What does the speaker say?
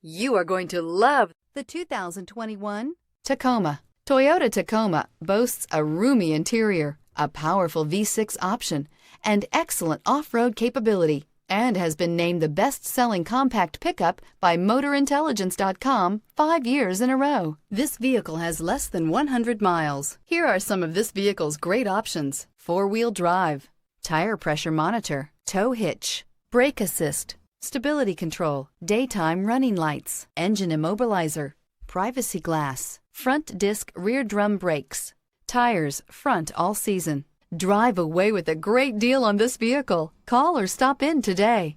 You are going to love the 2021 Tacoma. Toyota Tacoma boasts a roomy interior, a powerful V6 option, and excellent off-road capability, and has been named the best-selling compact pickup by MotorIntelligence.com 5 years in a row. This vehicle has less than 100 miles. Here are some of this vehicle's great options: four-wheel drive, tire pressure monitor, tow hitch, brake assist, stability control, daytime running lights, engine immobilizer, privacy glass, front disc rear drum brakes, tires front all season. Drive away with a great deal on this vehicle. Call or stop in today.